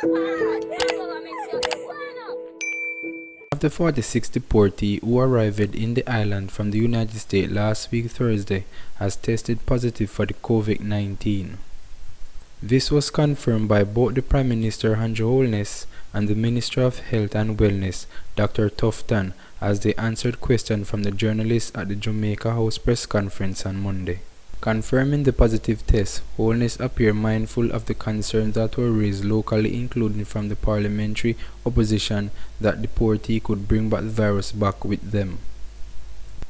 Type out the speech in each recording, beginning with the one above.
Of the 46 deportees who arrived in the island from the United States last week Thursday has tested positive for the COVID-19. This was confirmed by both the Prime Minister Andrew Holness and the Minister of Health and Wellness, Dr. Tufton, as they answered questions from the journalists at the Jamaica House press conference on Monday. Confirming the positive test, Holness appeared mindful of the concerns that were raised locally, including from the parliamentary opposition that deportees could bring back the virus back with them.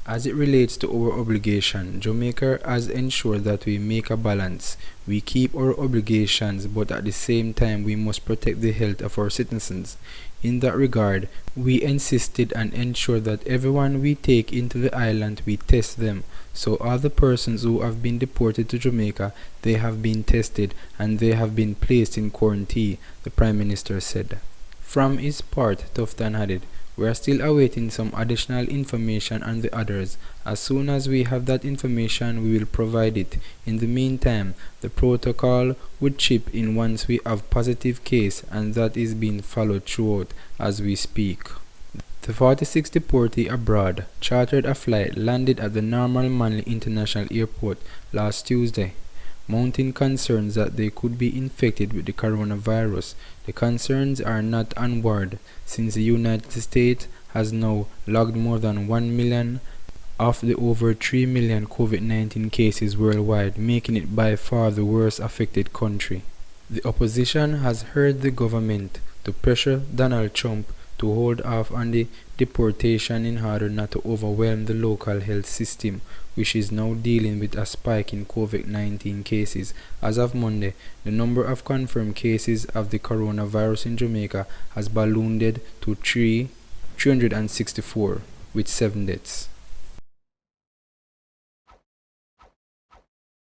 As it relates to our obligation, Jamaica has ensured that we make a balance. We keep our obligations, but at the same time we must protect the health of our citizens. In that regard, we insisted and ensured that everyone we take into the island, we test them. So all the persons who have been deported to Jamaica, they have been tested and they have been placed in quarantine, the Prime Minister said. From his part, Tufton added, "We are still awaiting some additional information on the others. As soon as we have that information, we will provide it. In the meantime, the protocol would chip in once we have positive case, and that is being followed throughout as we speak." The 46 deportees abroad chartered a flight landed at the Normal Manley International Airport last Tuesday, mounting concerns that they could be infected with the coronavirus. The concerns are not unwarranted, since the United States has now logged more than 1 million of the over 3 million COVID-19 cases worldwide, making it by far the worst affected country. The opposition has urged the government to pressure Donald Trump to hold off on the deportation in order not to overwhelm the local health system, which is now dealing with a spike in COVID-19 cases. As of Monday, the number of confirmed cases of the coronavirus in Jamaica has ballooned to 364, with 7 deaths.